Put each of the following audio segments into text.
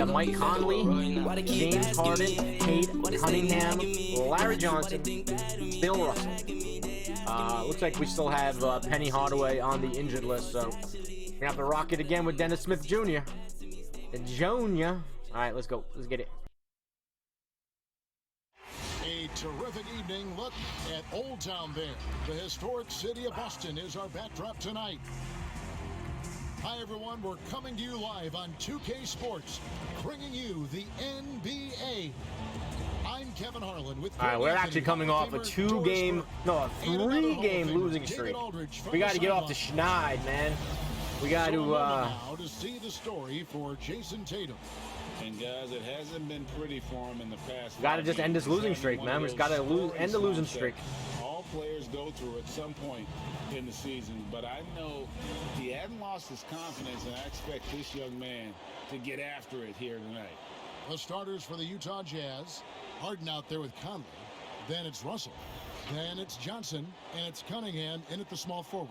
got Mike Conley, James Harden, Cade Cunningham, Larry Johnson, Bill Russell. Looks like we still have Penny Hardaway on the injured list, so we're gonna have to rock it again with Dennis Smith Jr. Jr. All right, let's go. Let's get it. A terrific evening look at Old Town there. The historic city of Boston is our backdrop tonight. Hi, everyone. We're coming to you live on 2K Sports, bringing you the NBA. I'm Kevin Harlan with... All right, we're actually coming off a three-game losing streak. We got to get off the schneid, man. We got to... now to see the story for Jason Tatum. And guys, it hasn't been pretty for him in the past. Got to just end this losing streak, man. We just got to end the losing streak. All players go through at some point in the season, but I know he hadn't lost his confidence, and I expect this young man to get after it here tonight. The starters for the Utah Jazz. Harden out there with Conley. Then it's Russell. Then it's Johnson, and it's Cunningham in at the small forward.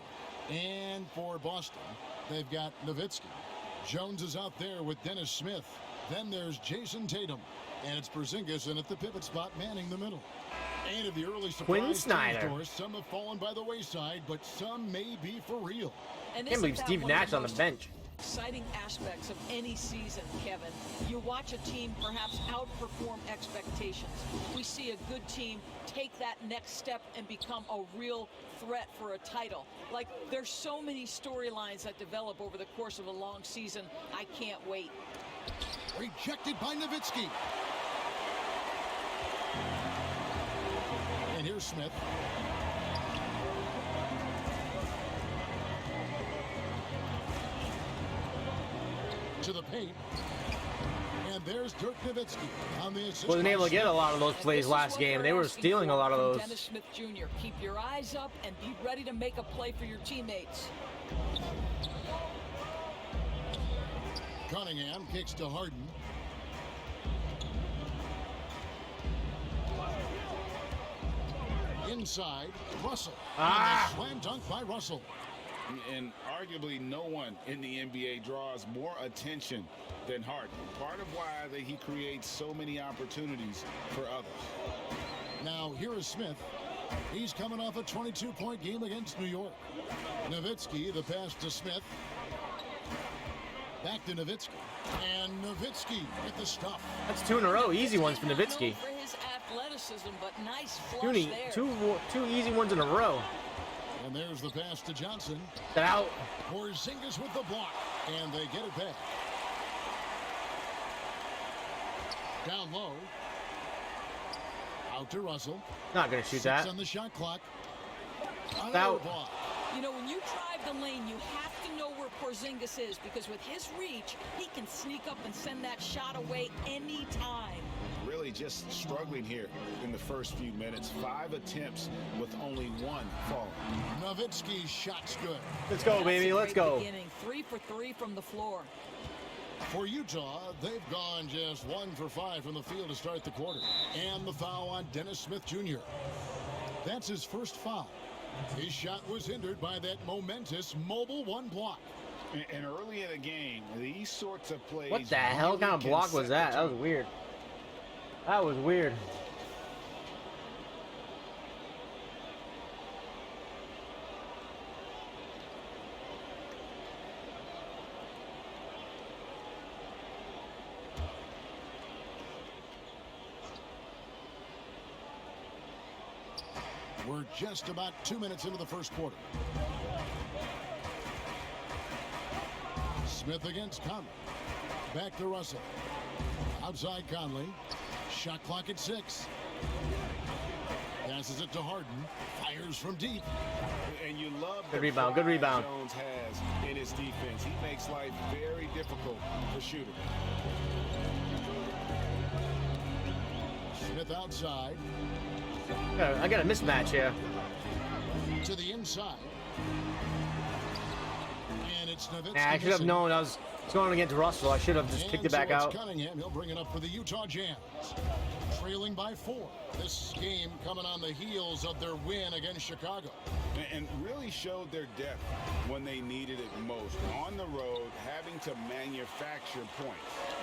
And for Boston, they've got Nowitzki. Jones is out there with Dennis Smith. Then there's Jason Tatum, and it's Porzingis in at the pivot spot, manning the middle. And of the early surprise, of course, some have fallen by the wayside, but some may be for real. And can't believe Steve Nash on the bench. Exciting aspects of any season, Kevin. You watch a team perhaps outperform expectations. We see a good team take that next step and become a real threat for a title. Like, there's so many storylines that develop over the course of a long season. I can't wait. Rejected by Nowitzki. And here's Smith. To the paint. And there's Dirk Nowitzki on the assist. Wasn't able to get a lot of those plays last game. They were stealing a lot of those. Dennis Smith Jr., keep your eyes up and be ready to make a play for your teammates. Cunningham kicks to Harden. Inside, Russell. Slam dunk by Russell. And arguably no one in the NBA draws more attention than Harden. Part of why he creates so many opportunities for others. Now here is Smith. He's coming off a 22-point game against New York. Nowitzki, the pass to Smith. Back to Nowitzki. And Nowitzki with the stuff. That's two in a row. Easy ones for Nowitzki. For his athleticism, but nice flush there. Two easy ones in a row. And there's the pass to Johnson. Get out. Porzingis with the block. And they get it back. Down low. Out to Russell. Not going to shoot that. On the shot clock. Out. You know, when you drive the lane, you have to know where Porzingis is, because with his reach, he can sneak up and send that shot away anytime. Really just struggling here in the first few minutes. 5 attempts with only 1 fall. Nowitzki's shot's good. Let's go, baby. Let's go. Beginning. 3 for 3 from the floor. For Utah, they've gone just 1 for 5 from the field to start the quarter. And the foul on Dennis Smith Jr. That's his first foul. His shot was hindered by that momentous mobile 1 block. And early in the game, these sorts of plays... What the hell kind of block was that? That was weird. That was weird. We're just about 2 minutes into the first quarter. Smith against Conley. Back to Russell. Outside Conley. Shot clock at 6. Passes it to Harden. Fires from deep. And you love good rebound. Good rebound. Jones has in his defense. He makes life very difficult for shooting. Smith outside. I got a mismatch here. To the inside. And it's Nowitzki. I should have known I was going against Russell. I should have just kicked it back out. Cunningham, he'll bring it up for the Utah Jazz. trailing by 4. This game coming on the heels of their win against Chicago. And really showed their depth when they needed it most. On the road, having to manufacture points.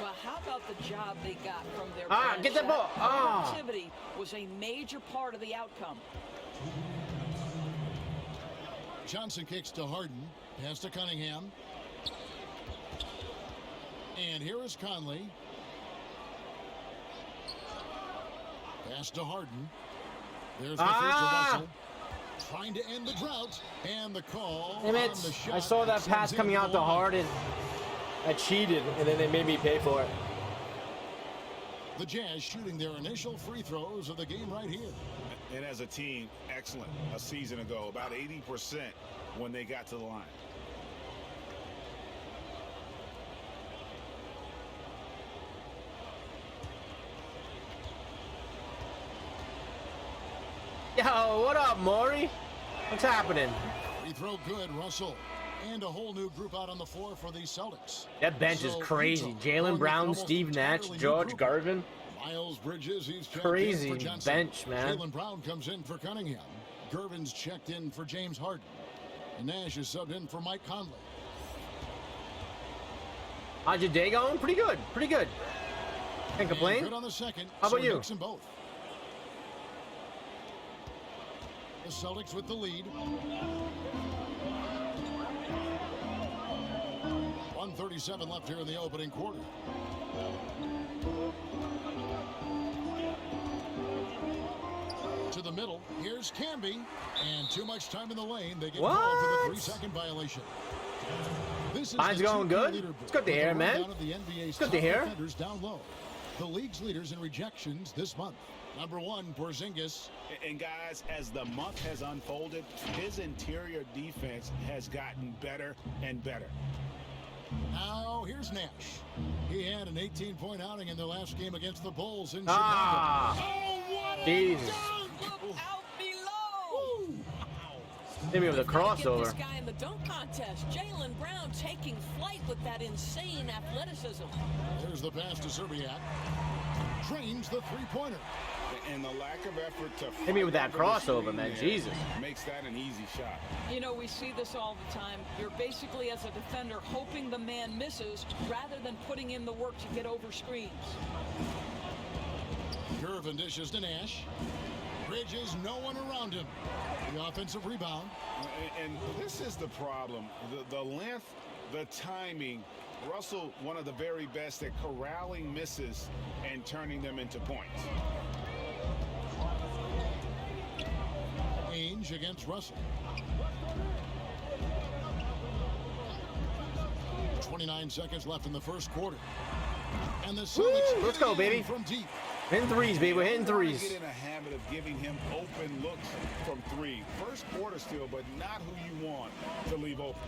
Well, how about the job they got from their bench? Get that ball. Productivity was a major part of the outcome. Johnson kicks to Harden. Pass to Cunningham. And here is Conley. Pass to Harden. There's the first to Russell. Trying to end the drought. And the call. Damn it. On the shot I saw that pass coming out to Harden. I cheated, and then they made me pay for it. The Jazz shooting their initial free throws of the game right here. And as a team, excellent. A season ago, about 80% when they got to the line. Yo, what up, Maury? What's happening? Free throw good, Russell. And a whole new group out on the floor for the Celtics. That bench is crazy. Jaylen Brown, Steve Nash, George Garvin. Miles Bridges, he's Crazy for Johnson. bench, man. Jaylen Brown comes in for Cunningham. Gervin's checked in for James Harden. And Nash is subbed in for Mike Conley. How's your day going? Pretty good. Pretty good. Can't complain. Good on the second. How about so you? Mix them both. The Celtics with the lead. 1:37 left here in the opening quarter. To the middle. Here's Camby. And too much time in the lane. They get called for the 3-second violation. This is Mine's going good. It's good to hear, man. It's good to hear. Down low. The league's leaders in rejections this month. Number 1, Porzingis. And guys, as the month has unfolded, his interior defense has gotten better and better. Now, here's Nash. He had an 18-point outing in the last game against the Bulls in Chicago. Oh, what Jesus. Look out below. Hit me with a crossover. This guy in the dunk contest, Jaylen Brown, taking flight with that insane athleticism. There's the pass to Serbiak. Drains the three-pointer. And the lack of effort to Hit me with that crossover, man. Jesus. Makes that an easy shot. You know, we see this all the time. You're basically, as a defender, hoping the man misses rather than putting in the work to get over screens. Gervin dishes to Nash. Bridges, no one around him. The offensive rebound. And this is the problem. The length, the timing. Russell, one of the very best at corralling misses and turning them into points. Ainge against Russell. 29 seconds left in the first quarter. And the Celtics Let's go, baby. from deep. Hitting threes, baby. We're hitting Get threes. in a habit of giving him open looks from 3. First quarter still, but not who you want to leave open.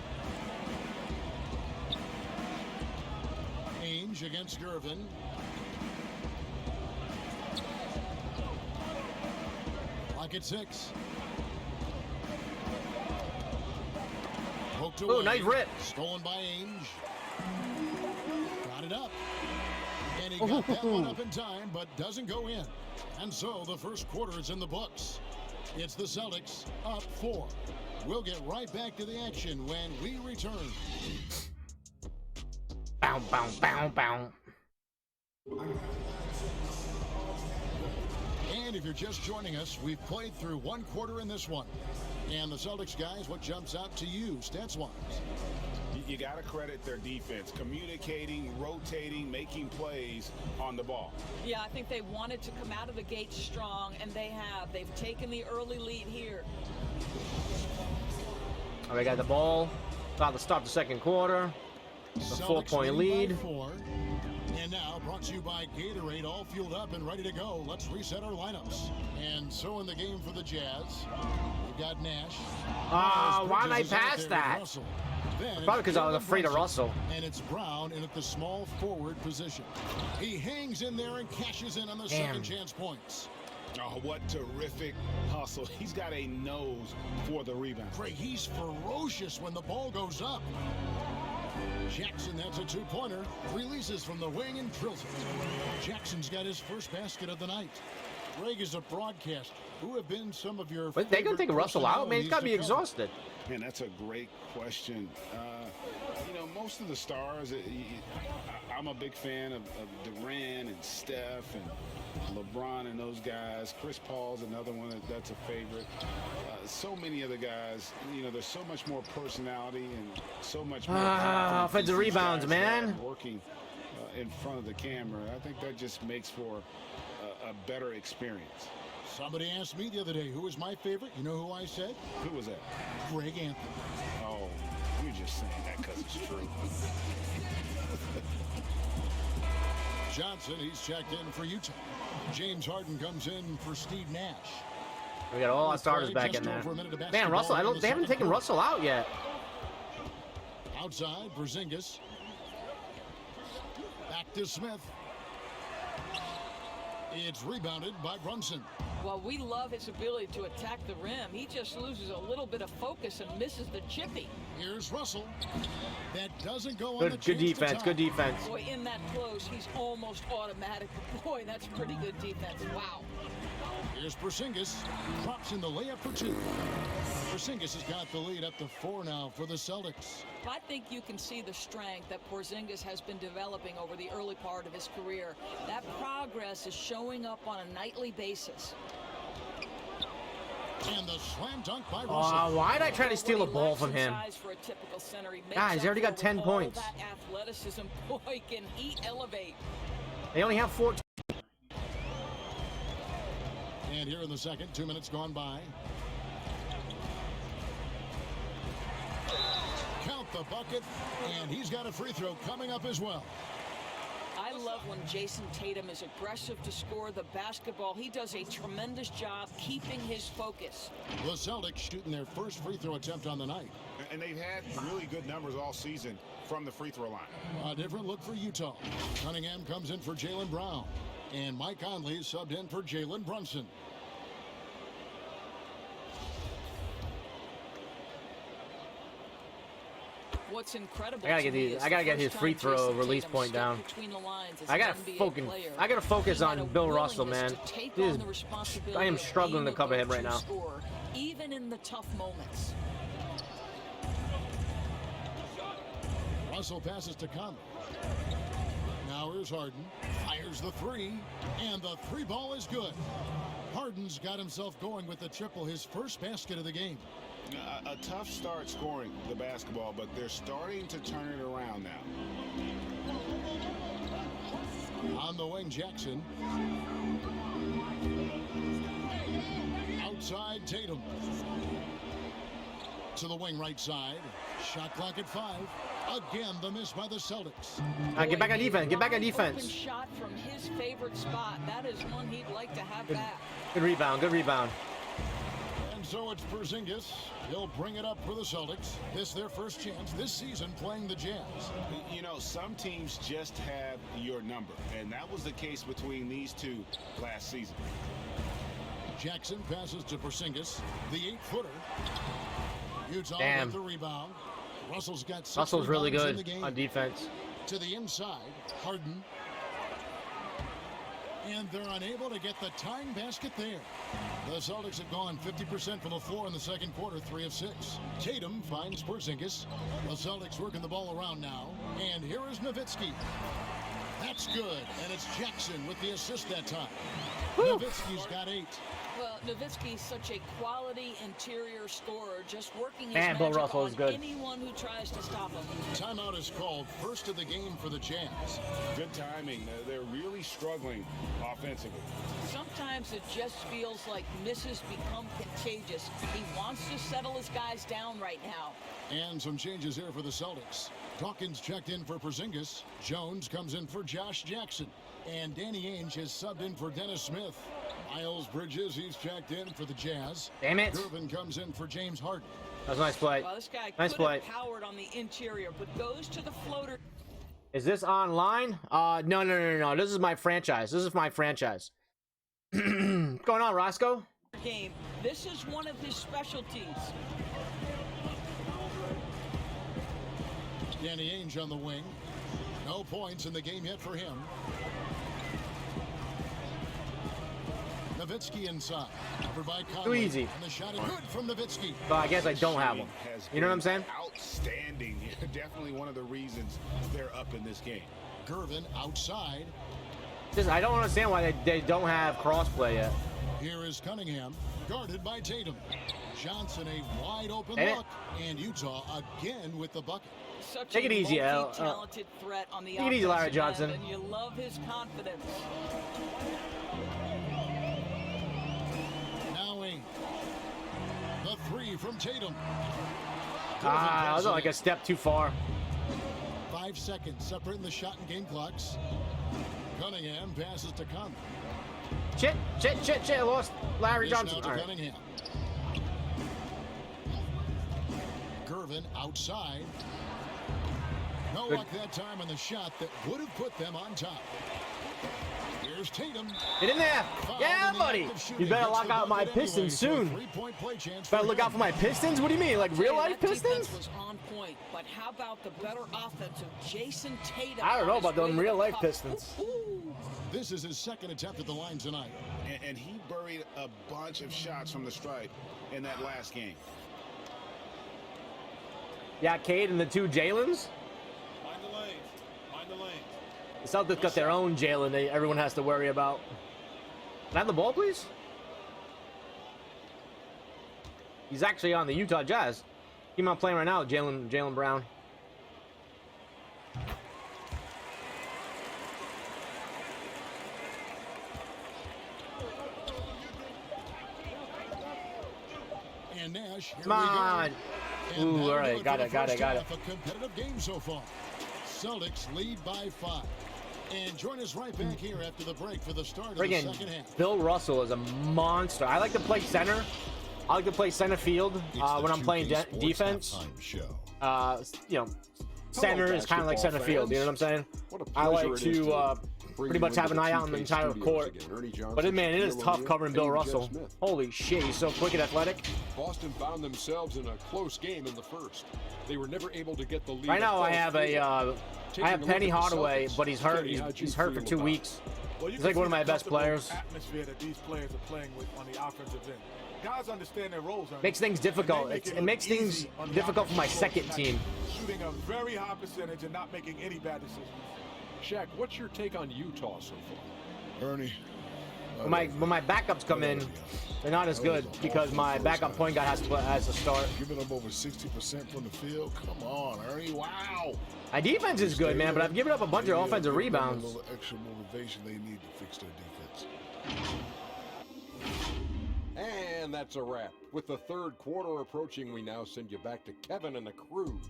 Ainge against Gervin. Clock at 6. Poked away. Oh, nice rip. Stolen by Ainge. Got it up. And he got that one up in time, but doesn't go in. And so the first quarter is in the books. It's the Celtics up 4. We'll get right back to the action when we return. Bow, bow, bow, bow. And if you're just joining us, we've played through one quarter in this one. And the Celtics guys, what jumps out to you stats-wise? You got to credit their defense, communicating, rotating, making plays on the ball. Yeah, I think they wanted to come out of the gate strong, and they have. They've taken the early lead here. All right, got the ball. About to start the second quarter. A 4-point lead. 4. And now brought to you by Gatorade, all fueled up and ready to go. Let's reset our lineups. And so in the game for the Jazz, we've got Nash. Why did I pass that? Probably because I was afraid of Russell. And it's Brown in at the small forward position. He hangs in there and cashes in on the second chance points. Oh, what terrific hustle. He's got a nose for the rebound. Craig, he's ferocious when the ball goes up. Jackson, that's a two-pointer. Releases from the wing and drills it. Jackson's got his first basket of the night. Greg is a broadcaster. Who have been some of your But they're going to take Russell out, man. He's got to be exhausted. Man, that's a great question. You know, most of the stars, I'm a big fan of Durant and Steph and LeBron and those guys. Chris Paul's another one that's a favorite. So many other guys, you know, there's so much more personality and so much more offensive rebounds, man. Working in front of the camera. I think that just makes for a better experience. Somebody asked me the other day, who was my favorite? You know who I said? Who was that? Greg Anthony. Oh, you're just saying that because it's true. Johnson, he's checked in for Utah. James Harden comes in for Steve Nash. We got all our starters back in there. Man, Russell, they haven't taken Russell out yet. Outside, Porzingis. Back to Smith. It's rebounded by Brunson. Well, we love his ability to attack the rim. He just loses a little bit of focus and misses the chippy. Here's Russell. That doesn't go on the Good defense, good defense. Boy, in that close, he's almost automatic. Boy, that's pretty good defense. Wow. Here's Porzingis. Drops in the layup for two. Porzingis has got the lead up to 4 now for the Celtics. I think you can see the strength that Porzingis has been developing over the early part of his career. That progress is showing up on a nightly basis. And the slam dunk by Russell. Why'd I try to steal a ball from him? Guys, he already got 10 points. That athleticism, boy, can he elevate. They only have 14. And here in the second, 2 minutes gone by. Count the bucket, and he's got a free throw coming up as well. I love when Jason Tatum is aggressive to score the basketball. He does a tremendous job keeping his focus. The Celtics shooting their first free throw attempt on the night. And they've had really good numbers all season from the free throw line. A different look for Utah. Cunningham comes in for Jaylen Brown. And Mike Conley is subbed in for Jalen Brunson. What's incredible? I gotta get his free throw release point down. I gotta focus on Bill Russell, man. I am struggling to cover him right now. Even in the tough moments. Russell passes to Conley. Now here's Harden. Fires the three. And the three ball is good. Harden's got himself going with the triple, his first basket of the game. A tough start scoring the basketball, but they're starting to turn it around now. On the wing, Jackson. Outside, Tatum. To the wing right side. Shot clock at 5. Again, the miss by the Celtics. Get back on defense. Get back on defense. Open shot from his favorite spot. That is one he'd like to have back. Good rebound. Good rebound. And so it's Porzingis. He'll bring it up for the Celtics. This their first chance this season playing the Jazz. You know, some teams just have your number, and that was the case between these two last season. Jackson passes to Porzingis, the 8-footer. Utah with the rebound. Russell's got 6 Russell's really rebounds good in the game. on defense. To the inside, Harden. And they're unable to get the tying basket there. The Celtics have gone 50% from the floor in the second quarter, 3 of 6. Tatum finds Porzingis. The Celtics working the ball around now. And here is Nowitzki. That's good. And it's Jackson with the assist that time. Nowitzki's got 8. Well, Nowitzki's such a quality interior scorer, just working his Man, Bill magic Russell on is good. anyone who tries to stop him. Timeout is called, first of the game for the Jazz. Good timing. They're really struggling offensively. Sometimes it just feels like misses become contagious. He wants to settle his guys down right now. And some changes here for the Celtics. Dawkins checked in for Porzingis. Jones comes in for Josh Jackson. And Danny Ainge has subbed in for Dennis Smith. Miles Bridges, he's checked in for the Jazz. Damn it. Durbin comes in for James Harden. That was a nice play. Well, this guy Nice could play. have powered on the interior, but goes to the floater. Is this online? No. This is my franchise. This is my franchise. What's going on, Roscoe? Game. This is one of his specialties. Danny Ainge on the wing. No points in the game yet for him. Nowitzki inside. Covered by Conley. Too easy. And the shot is good from Nowitzki. But I guess I don't have one. You know what I'm saying? Outstanding. Definitely one of the reasons they're up in this game. Gervin outside. I don't understand why they don't have crossplay yet. Here is Cunningham, guarded by Tatum. Johnson a wide open Hey. look, and Utah again with the bucket. Such Take it easy, Al. multi-talented threat on the Take it easy, Larry offensive Johnson. end, and you love his confidence. Now Ainge. The three from Tatum. I was like a step too far. 5 seconds separating the shot and game clocks. Cunningham passes to Conley. Shit. I lost Larry Dish Johnson. now to All right. Cunningham. Gervin outside. No Good. luck that time on the shot that would have put them on top. Here's Tatum. Get in there. Fouled Yeah, in the buddy. act of shooting. You better Hits lock the out my bucket anyway Pistons for a soon. three-point play chance Better for look him. out for my Pistons? What do you mean? Like real life That Pistons? defense was on point, but how about the better offense of Jason Tatum? I don't know on his about them way to real the life cup? Pistons. Ooh. This is his second attempt at the line tonight. And he buried a bunch of shots from the stripe in that last game. Yeah, Cade and the two Jalen's. Find the lane. Find the lane. The Celtics got their own Jalen everyone has to worry about. Can I have the ball, please? He's actually on the Utah Jazz. Keep him on playing right now, Jalen Brown. And Nash, here Come on. we go. Ooh, And that'll all right, do it got for it, the got it, first got half. A competitive game so far. Celtics lead by 5. And join us right back here after the break for the start of the Friggin' second half. Bill Russell is a monster. I like to play center. I like to play center field when I'm playing defense. You know, center is kind of like center field. You know what I'm saying? I like to pretty much have an eye out on the entire court. But man, it is tough covering Bill Russell. Holy shit, he's so quick and athletic. Boston found themselves in a close game in the first. They were never able to get the lead. Right now, I have Penny Hardaway, but he's hurt. He's hurt for 2 weeks. Well, you He's can like one see of my the best comfortable players. Atmosphere that these players are playing with on the offensive end. Guys understand their roles. Makes things difficult. It makes things difficult for my second team. Shooting a very high percentage and not making any bad decisions. Shaq, what's your take on Utah so far? Ernie. When my backups come in, they're not as good because my backup point guard has to start. Giving up over 60% from the field. Come on, Ernie. Wow. My defense is good, man, but I've given up a bunch of offensive rebounds. A little extra motivation they need to fix their defense. And that's a wrap. With the third quarter approaching, we now send you back to Kevin and the crew.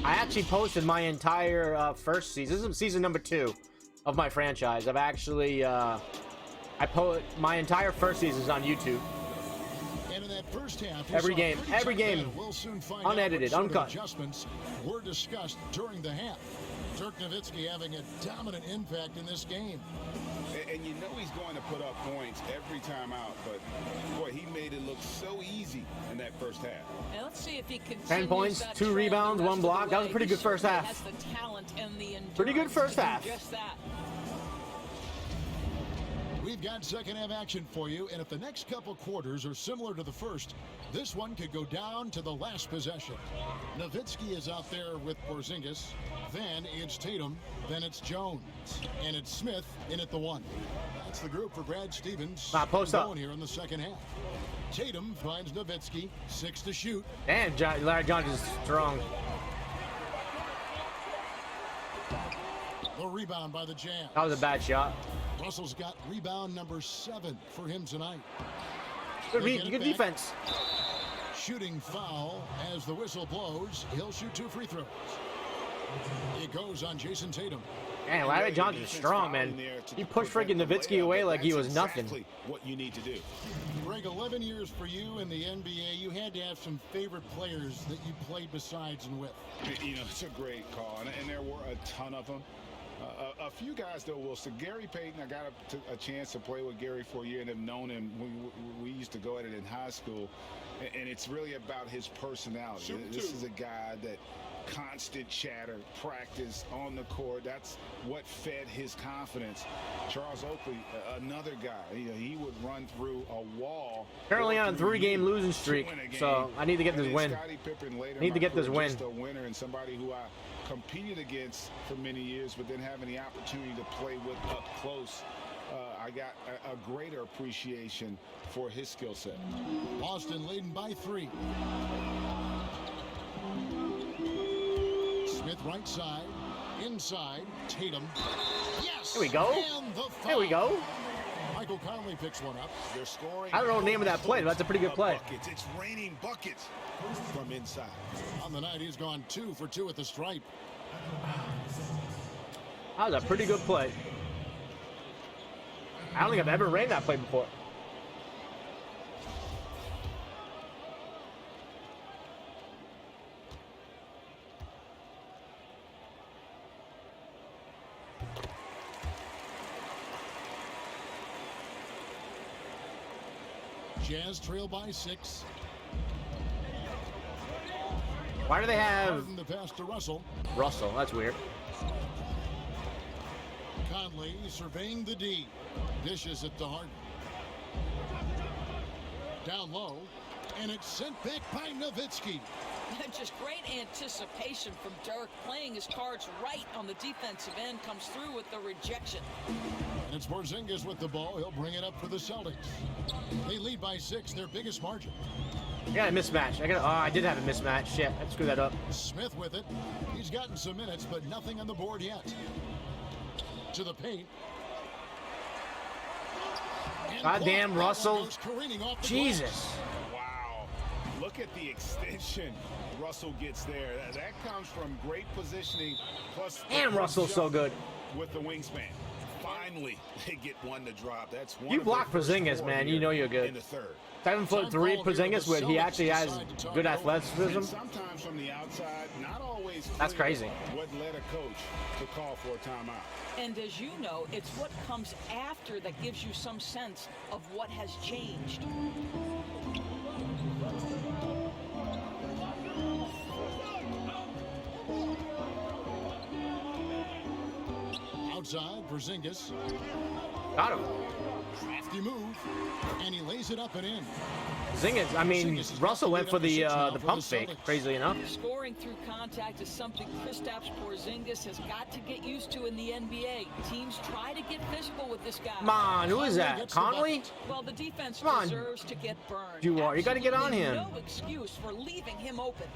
I actually posted my entire first season. This is season number 2 of my franchise. I've actually I put my entire first season is on YouTube. And in that first half, Every game, we'll soon find unedited, out what sort of uncut. adjustments were discussed during the half. Dirk Nowitzki having a dominant impact in this game. And you know he's going to put up points every time out, but boy, he made it look so easy in that first half. And let's see if he continues 10 points, that 2 trend rebounds, the 1 rest of block. the That was a way. pretty He good first certainly half. has the talent and the endurance Pretty good first to do half. just that. We've got second half action for you, and if the next couple quarters are similar to the first, this one could go down to the last possession. Nowitzki is out there with Porzingis, then it's Tatum, then it's Jones, and it's Smith in at the 1. That's the group for Brad Stevens. Post up. Going here in the second half. Tatum finds Nowitzki, 6 to shoot. And Larry Johnson is strong. The rebound by the Jazz. That was a bad shot. Russell's got rebound number 7 for him tonight. Good, They'll get it good back. defense. Shooting foul as the whistle blows. He'll shoot 2 free throws. It goes on Jason Tatum. Man, Larry Johnson is strong, man. He pushed friggin' Nowitzki away like he was nothing. Exactly what you need to do. Greg, 11 years for you in the NBA. You had to have some favorite players that you played besides and with. You know, it's a great call, and there were a ton of them. A few guys, though, will say Gary Payton. I got a chance to play with Gary for a year and have known him. We used to go at it in high school, and it's really about his personality. This is a guy that constant chatter, practice on the court. That's what fed his confidence. Charles Oakley, another guy, he would run through a wall. Currently on a 3-game losing streak, so I need to get this win. Need to get this win. Just a winner and somebody who I competed against for many years, but then having the opportunity to play with up close, I got a greater appreciation for his skill set. Boston leading by 3. Smith right side, inside, Tatum. Yes! Here we go. Here we go. Michael Conley picks one up. They're scoring. I don't know the name of that play, but that's a pretty good play. Buckets. It's raining buckets from inside. On the night, he's gone 2 for 2 at the stripe. That was a pretty good play. I don't think I've ever ran that play before. Jazz trail by 6. Why do they have The pass to Russell. Russell? That's weird. Conley surveying the D. Dishes it to Harden. Down low. And it's sent back by Nowitzki. Just great anticipation from Dirk, playing his cards right on the defensive end, comes through with the rejection. And it's Porzingis with the ball. He'll bring it up for the Celtics. They lead by 6, their biggest margin. I got a mismatch. I did have a mismatch. Shit, I screwed that up. Smith with it. He's gotten some minutes, but nothing on the board yet. To the paint. Goddamn, Russell. Jesus. Wow. Look at the extension Russell gets there. That comes from great positioning. Plus, And Russell's so good. With the wingspan. Finally, they get one to drop. That's one. You block Porzingis, man. You know you're good. In the third. 7'3" Porzingis, where he actually has good athleticism. Sometimes from the outside, not always. That's crazy. What led a coach to call for a timeout. And as you know, it's what comes after that gives you some sense of what has changed. Outside, Porzingis. Got him. Crafty move. And he lays it up and in. Russell went for the pump fake, crazily enough. Scoring through contact is something Kristaps Porzingis has got to get used to in the NBA. Teams try to get physical with this guy. Come on, who is that? Conley? Well, the defense Come on. deserves to get burned. You got to get on Absolutely him. No excuse for leaving him open.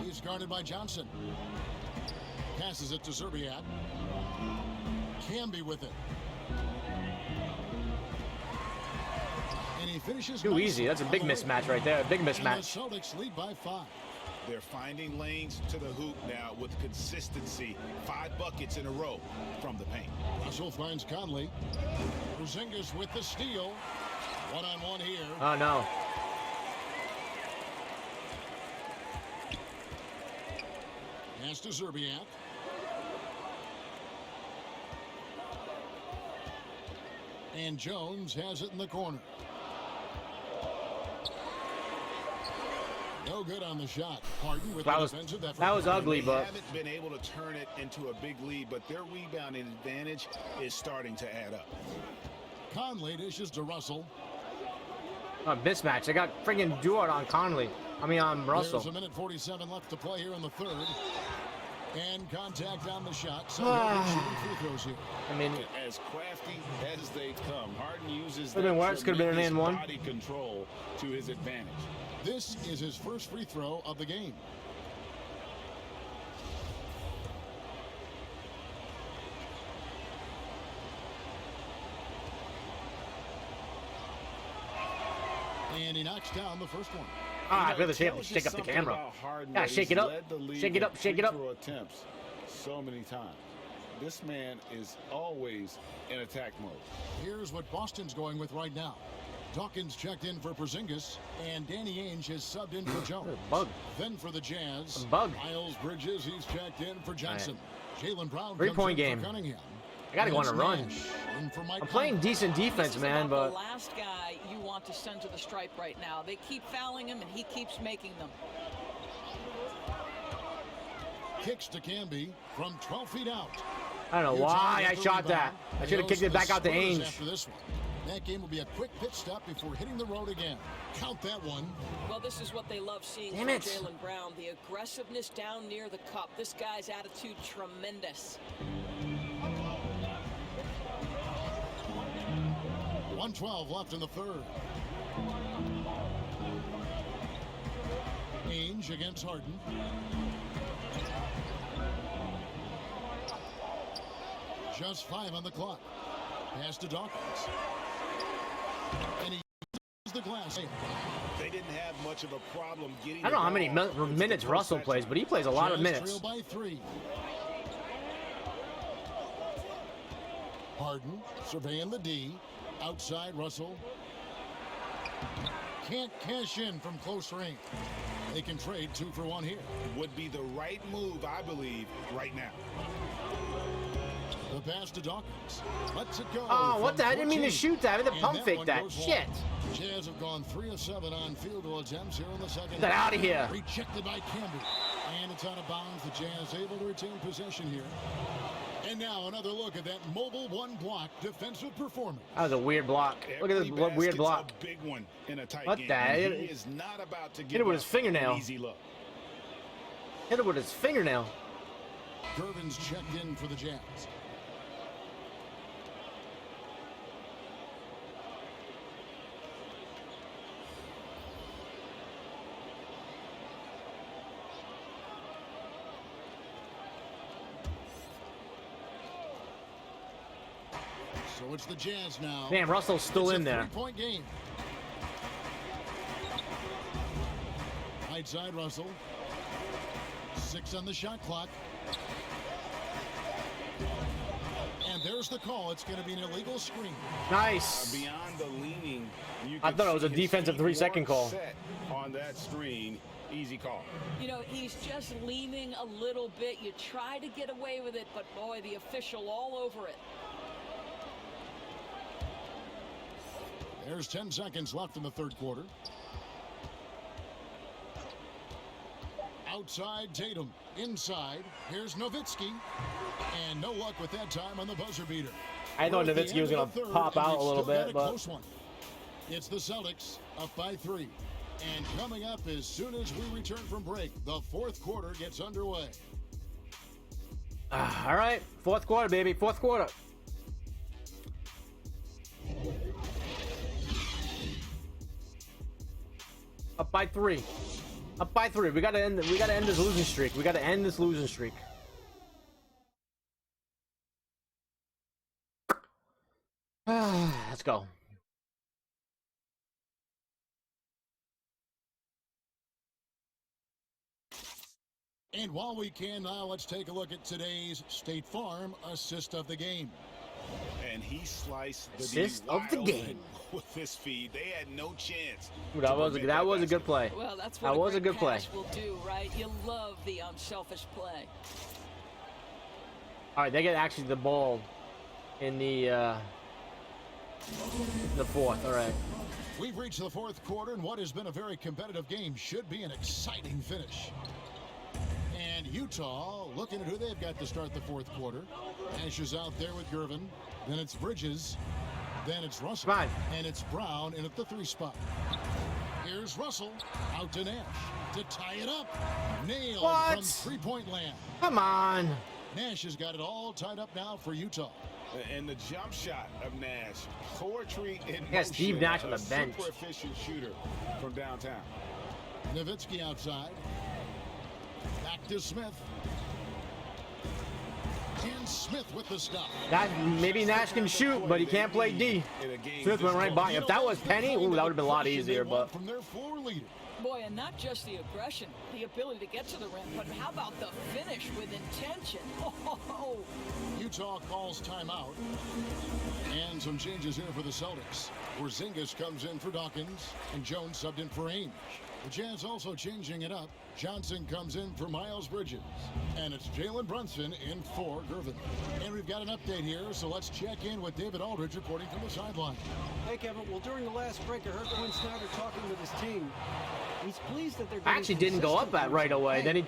He's guarded by Johnson. Passes it to Zerbiak. Camby with it. And he finishes Too easy. That's a big mismatch right there. A big And the mismatch. Celtics lead by 5. They're finding lanes to the hoop now with consistency. 5 buckets in a row from the paint. Russell finds Conley. Porzingis with the steal. One-on-one here. Oh, no. Pass to Zerbiak. And Jones has it in the corner. No good on the shot. Harden with the defensive effort. That was ugly, They but haven't been able to turn it into a big lead, but their rebounding advantage is starting to add up. Conley dishes to Russell. a mismatch. They got friggin' Duart on Conley. On Russell. There's a minute 47 left to play here in the third. And contact on the shot. So shooting free throws here. As crafty as they come, Harden uses Could have been worse. Could have been an and one. body control to his advantage. This is his first free throw of the game. And he knocks down the first one. I'd rather shake up the camera. Yeah, shake it up. Shake it up. Shake it up. Attempts so many times. This man is always in attack mode. Here's what Boston's going with right now. Dawkins checked in for Porzingis, and Danny Ainge has subbed in for Jones. Bug. Then for the Jazz, Bug. Miles Bridges, he's checked in for Johnson. Jaylen Brown 3-point game. for Cunningham. I gotta go on a run. In for Mike I'm playing decent defense, This is man, about but the last guy you want to send to the stripe right now. They keep fouling him, and he keeps making them. Kicks to Camby from 12 feet out. I don't know why I shot that. I should have kicked it back out to Ainge. After this one. That game will be a quick pit stop before hitting the road again. Count that one. Well, this is what they love seeing Damn from it. Jaylen Brown. The aggressiveness down near the cup. This guy's attitude, tremendous. 1:12 left in the third. Ainge against Harden. Just 5 on the clock. Pass to Dawkins. And he uses the glass. They didn't have much of a problem getting. I don't know how many minutes Russell plays, but he plays a lot of Jazz minutes. trail by 3. Harden surveying the D. Outside Russell. Can't cash in from close range. They can trade 2 for 1 here. Would be the right move, I believe, right now. The pass to Dawkins. Lets it go. Oh, what from the? I didn't mean to 14. shoot that. I meant to And pump fake one that. goes Shit. long. Jazz have gone 3 of 7 on field goal attempts here in the second. Get that out of here. Rejected by Campbell. And it's out of bounds. The Jazz able to retain possession here. And now another look at that mobile 1 block defensive performance. That was a weird block. Look at this Every weird basket's block. a big one in a tight What game. the And hell? He is not about to Hit give it with up his fingernail. an easy look. Hit it with his fingernail. Gervin's checked in for the Jazz. So it's the Jazz now. Damn, Russell's still It's in a there. 3-point game. Right side Russell. 6 on the shot clock. And there's the call. It's going to be an illegal screen. Nice. Beyond the leaning, you I could thought it was a see his defensive feet 3-second weren't call. set on that screen. Easy call. You know, he's just leaning a little bit. You try to get away with it, but boy, the official all over it. There's 10 seconds left in the third quarter. Outside Tatum. Inside. Here's Nowitzki. And no luck with that time on the buzzer beater. I thought We're at the Nowitzki end was of going the to third, pop and out we've a little still got bit, a but close one. It's the Celtics up by 3. And coming up as soon as we return from break, the fourth quarter gets underway. all right. Fourth quarter, baby. Fourth quarter. Up by 3. Up by 3. We gotta end this losing streak. We gotta end this losing streak. Let's go. And while we can now, let's take a look at today's State Farm assist of the game. And he sliced the Assist D of the wide game. open with this feed. They had no chance. Ooh, to that was prevent a basket. good play. Well, that's That what was a great good play. pass will do, right? You love the unselfish play. All right, they get actually the ball in the fourth. All right. We've reached the fourth quarter, and what has been a very competitive game should be an exciting finish. And Utah looking at who they've got to start the fourth quarter. Nash is out there with Gervin. Then it's Bridges. Then it's Russell. Come on. And it's Brown in at the 3 spot. Here's Russell out to Nash to tie it up. Nailed What? from 3-point land. Come on. Nash has got it all tied up now for Utah. And the jump shot of Nash. Poetry in Yeah, Steve motion. Nash on A the bench. super efficient shooter from downtown. Nowitzki outside. Back to Smith. And Smith with the stop. That maybe Nash can shoot, but he can't play D. Smith went right by him. If that was Penny, ooh, that would have been a lot easier. But from their floor leader. Boy, and not just the aggression, the ability to get to the rim, but how about the finish with intention? Oh. Utah calls timeout. And some changes here for the Celtics. Porzingis comes in for Dawkins, and Jones subbed in for Ainge. The Jazz also changing it up. Johnson comes in for Miles Bridges. And it's Jalen Brunson in for Gervin. And we've got an update here, so let's check in with David Aldridge reporting from the sideline. Hey, Kevin. Well, during the last break, I heard Quinn Snyder talking with his team. He's pleased that they're getting actually didn't go up that right away. Then he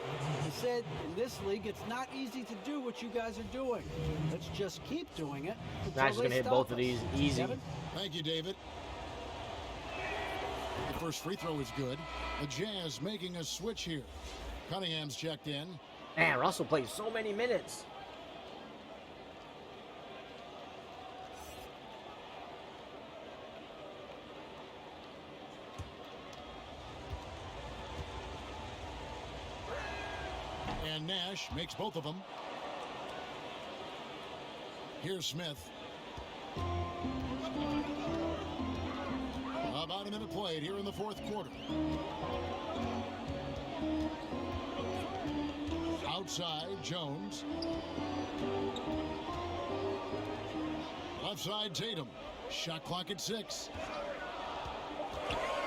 said, in this league, it's not easy to do what you guys are doing. Let's just keep doing it. Nash is going to hit both of these easy. Kevin? Thank you, David. The first free throw is good. The Jazz making a switch here. Cunningham's checked in. Man, Russell plays so many minutes. And Nash makes both of them. Here's Smith. About a minute played here in the fourth quarter. Outside, Jones. Left side, Tatum. Shot clock at 6.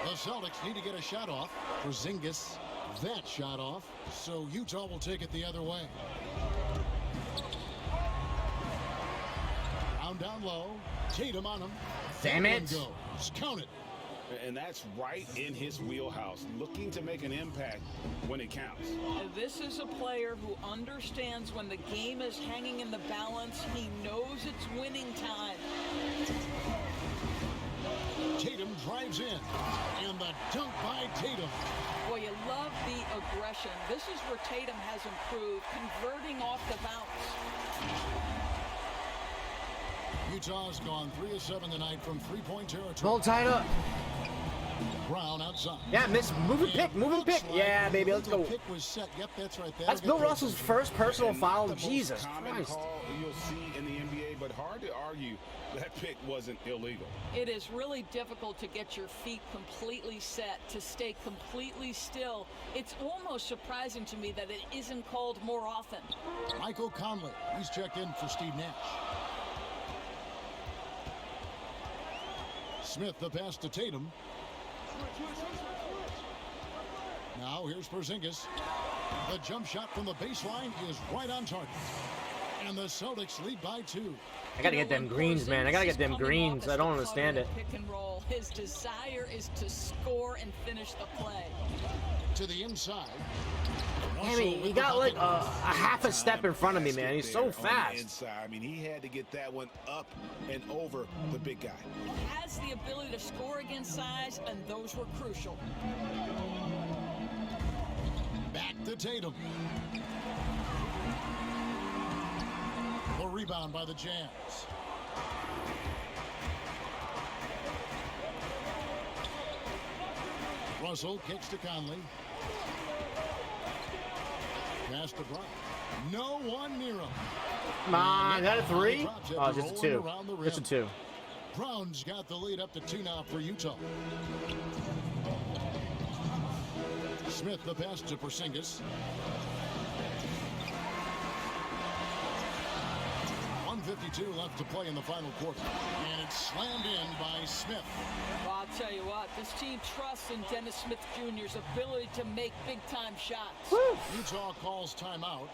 The Celtics need to get a shot off. Porzingis, that shot off. So Utah will take it the other way. Down low. Tatum on him. Damn it. Goes. Count it. And that's right in his wheelhouse, looking to make an impact when it counts. This is a player who understands when the game is hanging in the balance. He knows it's winning time. Tatum drives in. And the dunk by Tatum. Boy, you love the aggression. This is where Tatum has improved, converting off the bounce. Utah's gone 3 of 7 tonight from three-point territory. Hold tight up. Brown outside. Yeah, miss. Move and pick. Move and pick. Yeah, baby, let's go. Pick was set. Yep, that's right there. That's Bill Russell's first personal foul. Jesus Common Christ. call you'll see in the NBA, but hard to argue that pick wasn't illegal. It is really difficult to get your feet completely set, to stay completely still. It's almost surprising to me that it isn't called more often. Michael Conley. He's checked in for Steve Nash. Smith, the pass to Tatum. Now here's Porzingis. The jump shot from the baseline is right on target. And the Celtics lead by 2. I gotta get them greens, man. I gotta get them greens. I don't understand it. Pick and roll. His desire is to score and finish the play. To the inside. I mean, he got like a half a step in front of me, man. He's so fast. Inside. I mean, he had to get that one up and over the big guy. Has the ability to score against size, and those were crucial. Back to Tatum. A rebound by the Jazz. Russell kicks to Conley. Pass to Brown. No one near him. Come on, is that a 3? Oh, it's just a 2. Just a 2. Brown's got the lead up to 2 now for Utah. Smith the pass to Porzingis. 1:52 left to play in the final quarter. And it's slammed in by Smith. Well, I'll tell you what, this team trusts in Dennis Smith Jr.'s ability to make big-time shots. Woo. Utah calls timeout.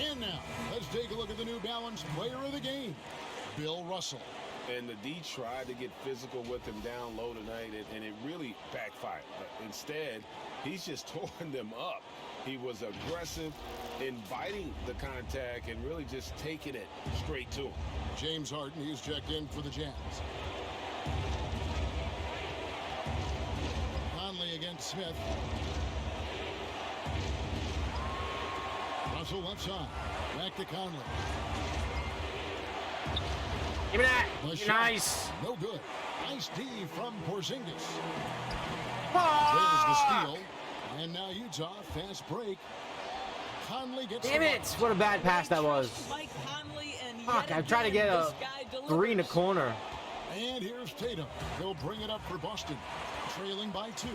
And now, let's take a look at the New Balance player of the game, Bill Russell. And the D tried to get physical with him down low tonight, and it really backfired. But instead, he's just tore them up. He was aggressive, inviting the contact, and really just taking it straight to him. James Harden, he's checked in for the Jazz. Conley against Smith. Russell left side. Back to Conley. Give me that. The shot, Nice. no good. Nice D from Porzingis. There's the steal. And now Utah, fast break. Conley gets Damn the it! What a bad pass that was. Mike Conley, and Fuck, yet I'm trying to again, get a this guy three in the delivers. corner. And here's Tatum. He'll bring it up for Boston. Trailing by 2.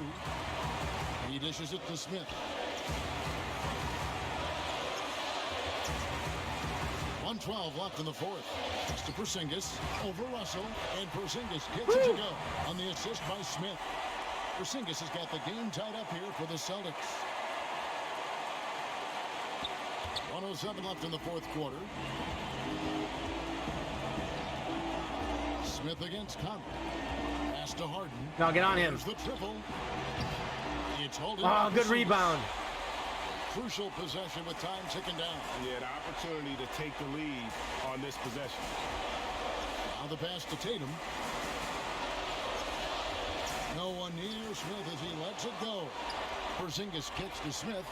He dishes it to Smith. 1:12 left in the fourth. It's to Porzingis over Russell, and Porzingis gets it to go on the assist by Smith. Porzingis has got the game tied up here for the Celtics. 1:07 left in the fourth quarter. Smith against Conley. Pass to Harden. No, get on him. There's the triple. It's holding. Oh, good rebound. Crucial possession with time ticking down. Yeah, an opportunity to take the lead on this possession. Now the pass to Tatum. No one near Smith as he lets it go. Porzingis kicks to Smith.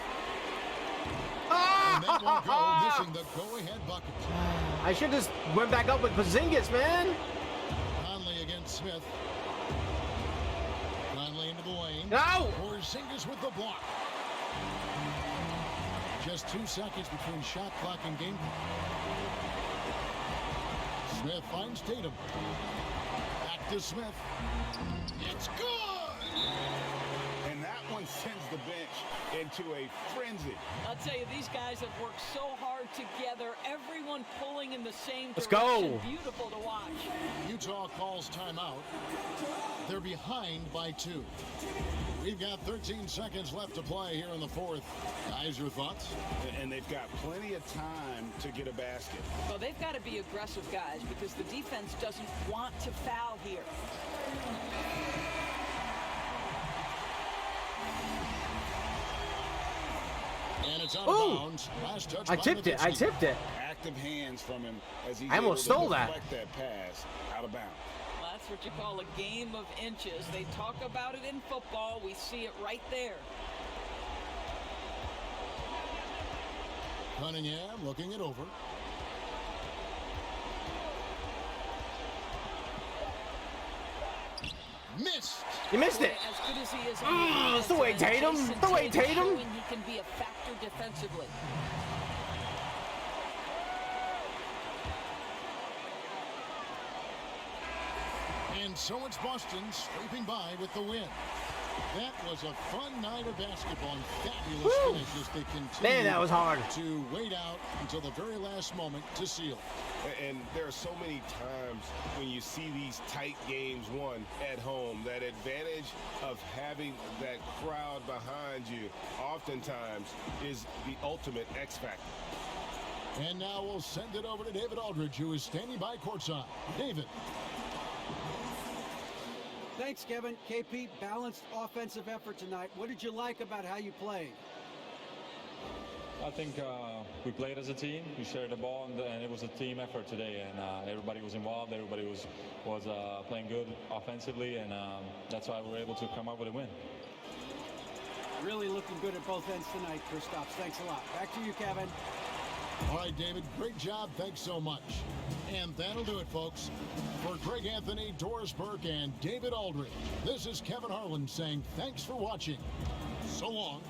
And that won't go, missing the go-ahead bucket. I should just went back up with Porzingis, man. Conley against Smith. Conley into the lane. No! Porzingis with the block. Just 2 seconds between shot clock and game clock. Smith finds Tatum. Back to Smith. It's good! And that one sends the bench into a frenzy. I'll tell you, these guys have worked so hard together. Everyone pulling in the same Let's direction. go. Beautiful to watch. Utah calls timeout. They're behind by 2. We've got 13 seconds left to play here in the fourth. Guys, your thoughts? And they've got plenty of time to get a basket. Well, they've got to be aggressive guys because the defense doesn't want to foul here. And it's out of bounds. Last touch I by tipped it. I Nowitzki. tipped it. Active hands from him as he's I almost able to stole that. deflect that pass out of bounds. Well, that's what you call a game of inches. They talk about it in football. We see it right there. Cunningham looking it over. Missed. You missed it. As good as he is, It's the way Tatum. The way Tatum. showing he can be a factor defensively. And so it's Boston scraping by with the win. That was a fun night of basketball and fabulous finish as they continue Man, that was hard. to wait out until the very last moment to seal. And there are so many times when you see these tight games won at home, that advantage of having that crowd behind you oftentimes is the ultimate X factor. And now we'll send it over to David Aldridge, who is standing by courtside. David. Thanks, Kevin. KP, balanced offensive effort tonight. What did you like about how you played? I think we played as a team. We shared the ball, and it was a team effort today. And everybody was involved. Everybody was playing good offensively, and that's why we were able to come up with a win. Really looking good at both ends tonight, Kristaps. Thanks a lot. Back to you, Kevin. All right, David, great job. Thanks so much. And that'll do it, folks. For Greg Anthony, Doris Burke, and David Aldridge, this is Kevin Harlan saying thanks for watching. So long.